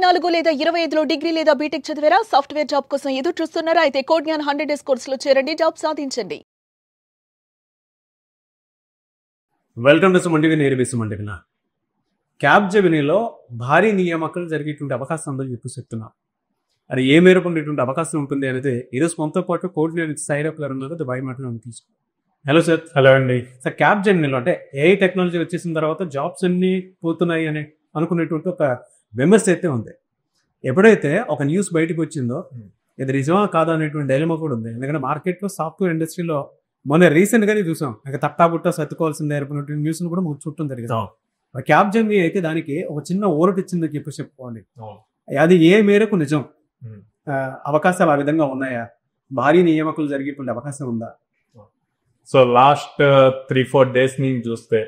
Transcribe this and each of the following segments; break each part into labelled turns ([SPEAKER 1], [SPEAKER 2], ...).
[SPEAKER 1] 24 లేదా 25లో డిగ్రీ లేదా బీటెక్ చదివారా? సాఫ్ట్వేర్ జాబ్ కోసం ఎదురు చూస్తున్నారా? అయితే కోడ్ జ్ఞాన్ 100 డేస్ కోర్సులో చేరండి, జాబ్ సాధించండి.
[SPEAKER 2] Welcome to Suman TV. నేను సుమన్ టీవీ. క్యాబ్ జెమినీలో భారీ నియామకాలు జరిగేటువంటి అవకాశం ఉందని చెప్తున్నా. అది ఏ మేరకు ఉండేటువంటి అవకాశం ఉంటుంది అనేది ఈరోజు మనతో పాటు కోడ్ జ్ఞాన్ సైరప్ గారు ఉన్నారు. దుబాయ్ మాటలు తీసుకు. Hello sir.
[SPEAKER 3] హలో అండి.
[SPEAKER 2] సార్, క్యాబ్ జెమినీలో అంటే ఏఐ టెక్నాలజీ వచ్చేసిన తర్వాత జాబ్స్ అన్ని పోతున్నాయి అని అనుకునేటువంటి ఒక విమర్శ అయితే ఉంది. ఎప్పుడైతే ఒక న్యూస్ బయటకు వచ్చిందో ఇది నిజమా కాదా అనేటువంటి డైలమా కూడా ఉంది. ఎందుకంటే మార్కెట్లో సాఫ్ట్వేర్ ఇండస్ట్రీలో మొన్న రీసెంట్గానే చూసాం, ఇక తట్టాబుట్ట సర్దుకోవాల్సిందే అనుకున్నటువంటి న్యూస్ను కూడా మనకు చుట్టం జరిగింది. క్యాబ్ జెమినీ అయితే దానికి ఒక చిన్న ఓరట్ ఇచ్చిందని చెప్పి చెప్పుకోవాలి. అది ఏ మేరకు నిజం? అవకాశాలు ఆ విధంగా ఉన్నాయా? భారీ నియామకులు జరిగేటువంటి అవకాశం ఉందా?
[SPEAKER 3] సో లాస్ట్ 3-4 డేస్ నుంచి చూస్తే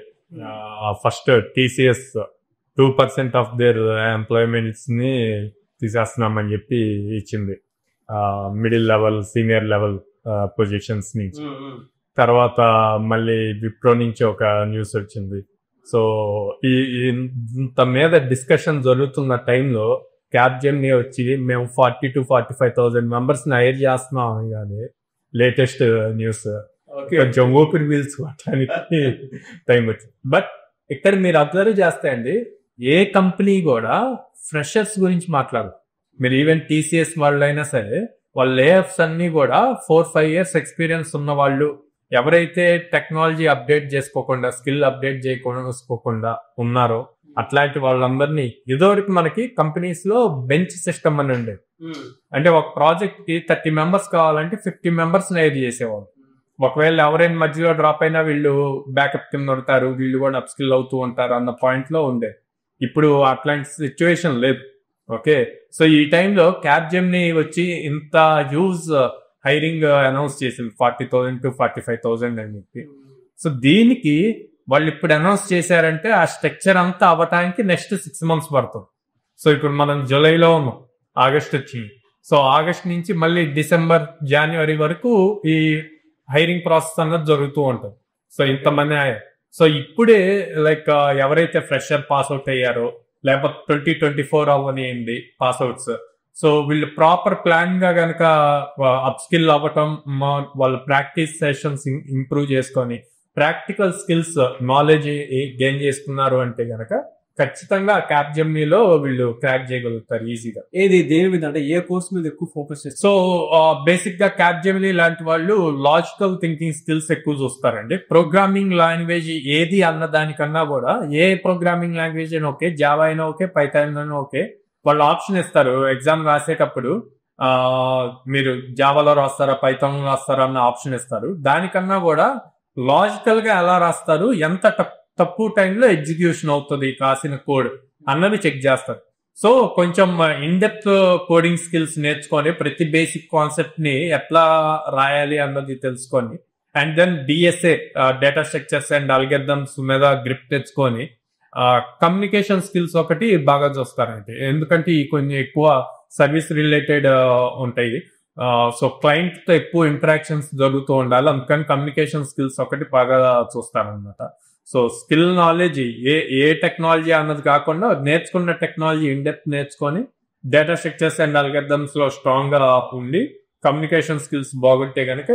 [SPEAKER 3] first TCS 2% of their employments ని తీసేస్తున్నామని చెప్పి ఇచ్చింది, middle level senior level positions నుంచి. తర్వాత మళ్ళీ విప్రో నుంచి ఒక న్యూస్ వచ్చింది. సో ఇంత మీద డిస్కషన్ జరుగుతున్న టైంలో క్యాబ్ జెమినీ వచ్చి మేము 40,000-45,000 మెంబర్స్ ని హైర్ చేస్తున్నాం కానీ లేటెస్ట్ న్యూస్ కొంచెం ఓపెన్ వీల్స్ కొట్టడానికి టైం వచ్చింది. బట్ ఇక్కడ మీరు అబ్జర్వ్ చేస్తే అండి, ఏ కంపెనీ కూడా ఫ్రెషర్స్ గురించి మాట్లాడదు. మీరు ఈవెన్ టీసీఎస్ వాళ్ళు అయినా సరే వాళ్ళ లేఆఫ్స్ అన్ని కూడా 4-5 years ఎక్స్పీరియన్స్ ఉన్న వాళ్ళు, ఎవరైతే టెక్నాలజీ అప్డేట్ చేసుకోకుండా స్కిల్ అప్డేట్ చేసుకోకుండా ఉన్నారో అట్లాంటి వాళ్ళందరినీ ఇదివరకు మనకి కంపెనీస్ లో బెంచ్ సిస్టమ్ అని ఉండేది. అంటే ఒక ప్రాజెక్ట్ కి 30 members కావాలంటే 50 members హైర్ చేసేవాళ్ళు. ఒకవేళ ఎవరైనా మధ్యలో డ్రాప్ అయినా వీళ్ళు బ్యాకప్ కింద ఉంటారు, వీళ్ళు కూడా అప్ స్కిల్ అవుతూ ఉంటారు అన్న పాయింట్ లో ఉండే. ఇప్పుడు అట్లాంటి సిచ్యువేషన్ లేదు. ఓకే, సో ఈ టైంలో క్యాబ్ జెమినీ వచ్చి ఇంత హ్యూజ్ హైరింగ్ అనౌన్స్ చేసింది, 40,000-45,000 అని చెప్పి. సో దీనికి వాళ్ళు ఇప్పుడు అనౌన్స్ చేశారంటే ఆ స్ట్రక్చర్ అంతా అవ్వటానికి నెక్స్ట్ 6 months పడుతుంది. సో ఇప్పుడు మనం జూలైలో ఉన్నాం, ఆగస్ట్ వచ్చింది. సో ఆగస్ట్ నుంచి మళ్ళీ డిసెంబర్, జనవరి వరకు ఈ హైరింగ్ ప్రాసెస్ అన్నది జరుగుతూ ఉంటుంది. సో ఇంతమంది సో ఇప్పుడే లైక్ ఎవరైతే ఫ్రెషర్ పాస్ అవుట్ అయ్యారో లేకపోతే 2024 అవ్వనియండి పాస్ అవుట్స్, సో వీళ్ళు ప్రాపర్ ప్లాన్ గా గనక అప్ స్కిల్ అవ్వటం, వాళ్ళ ప్రాక్టీస్ సెషన్స్ ఇంప్రూవ్ చేసుకొని ప్రాక్టికల్ స్కిల్స్ నాలెడ్జ్ గెయిన్ చేసుకున్నారు అంటే గనక ఖచ్చితంగా క్యాబ్ జెమినీలో వీళ్ళు క్రాక్ చేయగలుగుతారు ఈజీగా.
[SPEAKER 2] ఏది దేని మీద అంటే ఏ కోర్స్ మీద ఎక్కువ ఫోకస్ చేస్తారు?
[SPEAKER 3] సో బేసిక్ గా క్యాబ్ జెమినీ లాంటి వాళ్ళు లాజికల్ థింకింగ్ స్కిల్స్ ఎక్కువ చూస్తారండి. ప్రోగ్రామింగ్ లాంగ్వేజ్ ఏది అన్న దానికన్నా కూడా ఏ ప్రోగ్రామింగ్ లాంగ్వేజ్ అయినా ఓకే, జావా అయినా ఓకే, పైథాన్ అయినా ఓకే, వాళ్ళు ఆప్షన్ ఇస్తారు ఎగ్జామ్ రాసేటప్పుడు. మీరు జావాలో రాస్తారా పైథాన్ రాస్తారా అన్న ఆప్షన్ ఇస్తారు. దానికన్నా కూడా లాజికల్ గా ఎలా రాస్తారు, ఎంత తక్కువ టైంలో ఎగ్జిక్యూషన్ అవుతుంది రాసిన కోడ్ అన్నది చెక్ చేస్తారు. సో కొంచెం ఇన్ డెప్త్ కోడింగ్ స్కిల్స్ నేర్చుకొని ప్రతి బేసిక్ కాన్సెప్ట్ ని ఎట్లా రాయాలి అన్నది తెలుసుకొని and then DSA data structures and algorithms మీద గ్రిప్ తెచ్చుకొని కమ్యూనికేషన్ స్కిల్స్ ఒకటి బాగా చూస్తారంటే, ఎందుకంటే ఈ కొన్ని ఎక్కువ సర్వీస్ రిలేటెడ్ ఉంటాయి. సో క్లయింట్ తో ఎక్కువ ఇంటరాక్షన్స్ జరుగుతూ ఉండాలి, అందుకని కమ్యూనికేషన్ స్కిల్స్ ఒకటి బాగా చూస్తారనమాట. సో స్కిల్ నాలెడ్జ్ ఏ టెక్నాలజీ అన్నది కాకుండా నేర్చుకున్న టెక్నాలజీ ఇన్ డెప్త్ నేర్చుకొని డేటా స్ట్రక్చర్స్ అండ్ అల్గరిథమ్స్ లో స్ట్రాంగ్ గా ఉండి కమ్యూనికేషన్ స్కిల్స్ బాగుంటే కనుక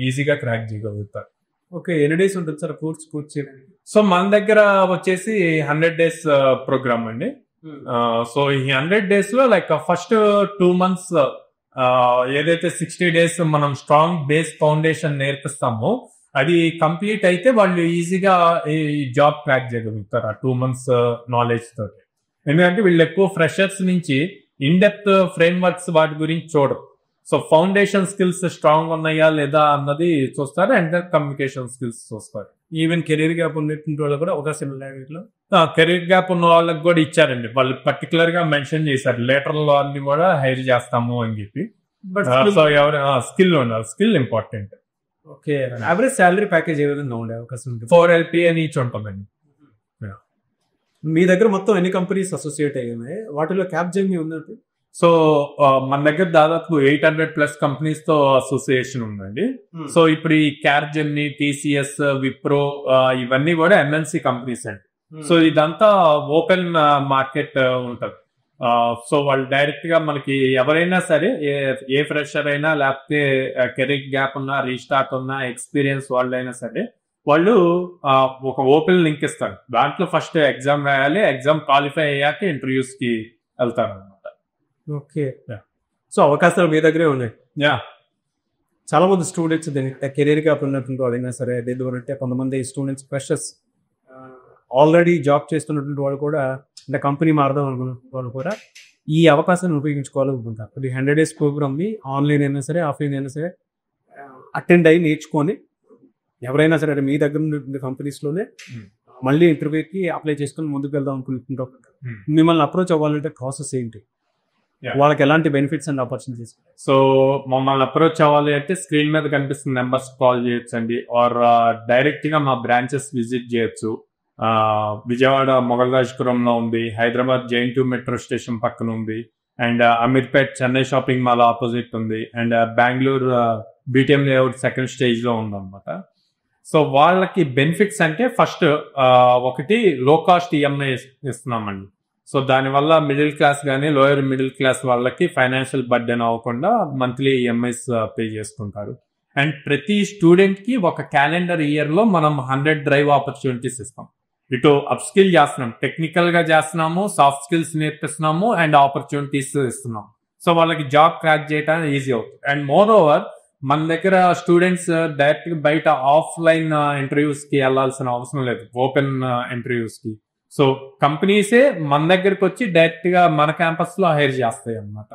[SPEAKER 3] ఈజీగా క్రాక్ చేయగలుగుతారు.
[SPEAKER 2] ఓకే, ఎన్ని డేస్ ఉంటుంది సార్ కోర్స్ పూర్తి చేయడానికి?
[SPEAKER 3] సో మన దగ్గర వచ్చేసి 100 days ప్రోగ్రామ్ అండి. సో ఈ 100 days లో లైక్ ఫస్ట్ 2 months ఏదైతే 60 days మనం స్ట్రాంగ్ బేస్ ఫౌండేషన్ నేర్పిస్తామో అది కంప్లీట్ అయితే వాళ్ళు ఈజీగా ఈ జాబ్ క్రాక్ చేయగలుగుతారు ఆ 2 months నాలెడ్జ్ తోటి. ఎందుకంటే వీళ్ళు ఎక్కువ ఫ్రెషర్స్ నుంచి ఇన్ డెప్త్ ఫ్రేమ్ వర్క్స్ వాటి గురించి చూడరు. సో ఫౌండేషన్ స్కిల్స్ స్ట్రాంగ్ ఉన్నాయా లేదా అన్నది చూస్తారు అండ్ దెన్ కమ్యూనికేషన్ స్కిల్స్ చూస్తారు.
[SPEAKER 2] ఈవెన్ కెరీర్ గ్యాప్ ఉన్నటువంటి వాళ్ళు కూడా ఒక సిమిలారిటీలో
[SPEAKER 3] కెరీర్ గ్యాప్ ఉన్న వాళ్ళకి కూడా ఇచ్చారండి. వాళ్ళు పర్టికులర్ గా మెన్షన్ చేశారు లేటరల్ వాళ్ళని కూడా హైర్ చేస్తాము అని చెప్పి. బట్ సో ఎవరు స్కిల్ ఉండాలి, skill important.
[SPEAKER 2] Okay, average salary package ఏ విధంగా ఉండే అవకాశం ఉంటుంది?
[SPEAKER 3] 4 LPA అని ఈచ్ ఉంటుందండి.
[SPEAKER 2] మీ దగ్గర మొత్తం ఎన్ని కంపెనీస్ అసోసియేట్ అయ్యాయి? వాటిలో క్యాబ్ జెమినీ ఉన్నట్టు?
[SPEAKER 3] సో మన దగ్గర దాదాపు 800+ కంపెనీస్ తో అసోసియేషన్ ఉందండి. సో ఇప్పుడు ఈ క్యాబ్ జెమినీ, టీసీఎస్, విప్రో ఇవన్నీ కూడా MNC కంపెనీస్ అండి. సో ఇదంతా ఓపెన్ మార్కెట్ ఉంటది. సో వాళ్ళు డైరెక్ట్ గా మనకి ఎవరైనా సరే ఏ ఫ్రెషర్ అయినా లేకపోతే కెరీర్ గ్యాప్ ఉన్నా రీస్టార్ట్ ఉన్నా ఎక్స్పీరియన్స్ వాళ్ళు అయినా సరే వాళ్ళు ఒక ఓపెన్ లింక్ ఇస్తారు. దాంట్లో ఫస్ట్ ఎగ్జామ్ రాయాలి, ఎగ్జామ్ క్వాలిఫై అయ్యాక ఇంటర్వ్యూస్ కి వెళ్తారు అనమాట.
[SPEAKER 2] ఓకే, సో అవకాశాలు మీ దగ్గరే ఉన్నాయి.
[SPEAKER 3] యా,
[SPEAKER 2] చాలా మంది స్టూడెంట్స్ కెరీర్ గ్యాప్ ఉన్నటువంటి వాళ్ళైనా సరే అంటే కొంతమంది స్టూడెంట్స్ ఫ్రెషర్స్ ఆల్రెడీ జాబ్ చేస్తున్నటువంటి వాళ్ళు కూడా అంటే కంపెనీ మారదాం అనుకున్న వాళ్ళు కూడా ఈ అవకాశాన్ని ఉపయోగించుకోవాలనుకుంటారు. ఇది 100 days ప్రోగ్రామ్ని ఆన్లైన్ అయినా సరే ఆఫ్లైన్ అయినా సరే అటెండ్ అయ్యి నేర్చుకొని ఎవరైనా సరే అంటే మీ దగ్గర ఉన్న కంపెనీస్లోనే మళ్ళీ ఇంటర్వ్యూకి అప్లై చేసుకొని ముందుకు వెళ్దాం అనుకుంటుంటారు. మిమ్మల్ని అప్రోచ్ అవ్వాలంటే ప్రాసెస్ ఏంటి, వాళ్ళకి ఎలాంటి బెనిఫిట్స్ అండ్ ఆపర్చునిటీస్?
[SPEAKER 3] సో మమ్మల్ని అప్రోచ్ అవ్వాలి అంటే స్క్రీన్ మీద కనిపిస్తున్న నెంబర్స్ కాల్ చేయొచ్చు అండి, ఆర్ డైరెక్ట్ గా మా బ్రాంచెస్ విజిట్ చేయొచ్చు. విజయవాడ మొగల్రాజ్పురంలో ఉంది, హైదరాబాద్ JN2 మెట్రో స్టేషన్ పక్కన ఉంది, and Ameerpet Chennai shopping mall opposite ఉంది, and Bengaluru BTM layout second stage లో ఉందన్నమాట. సో వాళ్ళకి బెనిఫిట్స్ అంటే ఫస్ట్ ఒకటి లో కాస్ట్ EMI ఇస్తున్నామండి. సో దానివల్ల మిడిల్ క్లాస్ కానీ లోయర్ మిడిల్ క్లాస్ వాళ్ళకి ఫైనాన్షియల్ బర్డెన్ అవ్వకుండా మంత్లీ EMIs పే చేసుకుంటారు. అండ్ ప్రతి స్టూడెంట్ కి ఒక క్యాలెండర్ ఇయర్ లో మనం 100 డ్రైవ్ ఆపర్చునిటీస్ ఇస్తాం. ఇటు అప్ స్కిల్ చేస్తున్నాం, టెక్నికల్ గా చేస్తున్నాము, సాఫ్ట్ స్కిల్స్ నేర్పిస్తున్నాము, అండ్ ఆపర్చునిటీస్ ఇస్తున్నాం. సో వాళ్ళకి జాబ్ క్రాక్ చేయడానికి ఈజీ అవుతుంది. అండ్ మోర్ ఓవర్ మన దగ్గర స్టూడెంట్స్ డైరెక్ట్ గా బయట ఆఫ్లైన్ ఇంటర్వ్యూస్ కి వెళ్లాల్సిన అవసరం లేదు, ఓపెన్ ఇంటర్వ్యూస్ కి. సో కంపెనీసే మన దగ్గరకు వచ్చి డైరెక్ట్ గా మన క్యాంపస్ లో హైర్ చేస్తాయి అన్నమాట.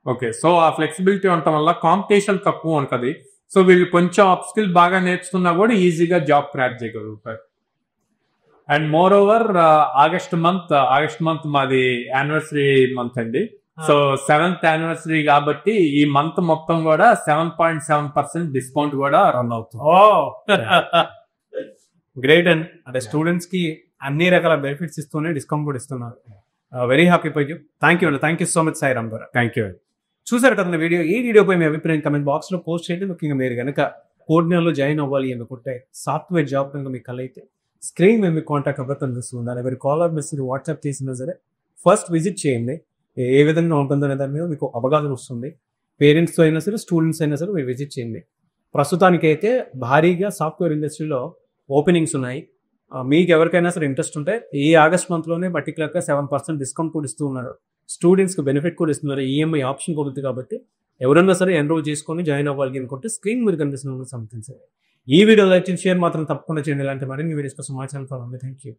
[SPEAKER 3] ఓకే, సో ఆ ఫ్లెక్సిబిలిటీ ఉండటం వల్ల కాంపిటీషన్ తక్కువ ఉంటది. సో వీళ్ళు కొంచెం అప్ స్కిల్ బాగా నేర్చుకున్నా కూడా ఈజీగా జాబ్ క్రాక్ చేయగలుగుతారు. And more over August month మాది యానివర్సరీ మంత్ అండి. సో 7th యానివర్సరీ కాబట్టి ఈ మంత్ మొత్తం కూడా 7.7% డిస్కౌంట్ కూడా రన్ అవుతుంది.
[SPEAKER 2] గ్రేట్ అండ్ అంటే స్టూడెంట్స్ కి అన్ని రకాల బెనిఫిట్స్ ఇస్తూనే డిస్కౌంట్ కూడా ఇస్తున్నారు. Very happy for you. Thank you అండి, thank you so much Sairam garu.
[SPEAKER 3] Thank you.
[SPEAKER 2] చూసారు కదా వీడియో. ఈ వీడియోపై మీ అభిప్రాయం కమెంట్ బాక్స్ లో పోస్ట్ చేయండి. ముఖ్యంగా మీరు కనుక కోడ్నాలో జాయిన్ అవ్వాలి అనుకుంటే సాఫ్ట్వేర్ జాబ్ కనుక మీకు కలైతే స్క్రీన్ మీద మీకు కాంటాక్ట్ అవ్వడం కనిపిస్తుంది. ఎవరి కాల్ ఆర్ మెసేజ్ వాట్సాప్ చేసినా సరే ఫస్ట్ విజిట్ చేయండి. ఏ విధంగా ఉంటుందో అనే దాని మీద మీకు అవగాహన వస్తుంది. పేరెంట్స్తో అయినా సరే స్టూడెంట్స్ అయినా సరే మీరు విజిట్ చేయండి. ప్రస్తుతానికైతే భారీగా సాఫ్ట్వేర్ ఇండస్ట్రీలో ఓపెనింగ్స్ ఉన్నాయి. మీకు ఎవరికైనా సరే ఇంట్రెస్ట్ ఉంటే ఈ ఆగస్ట్ మంత్లోనే పర్టికులర్గా 7% డిస్కౌంట్ కూడా ఇస్తూ ఉన్నారు. స్టూడెంట్స్కి బెనిఫిట్ కూడా ఇస్తున్నారు. EMI ఆప్షన్ కూడా ఉంది కాబట్టి ఎవరైనా సరే ఎన్రోల్ చేసుకొని జాయిన్ అవ్వాలి అనుకుంటే స్క్రీన్ మీద కనిపిస్తున్న సంథింగ్ సరే. ఈ వీడియో లైక్ చేసి షేర్ మాత్రం తప్పకుండా చేయండి. ఇలాంటి మరిన్ని వీడియోస్ కోసం మా ఛానల్ ఫాలో అవ్వండి. Thank you.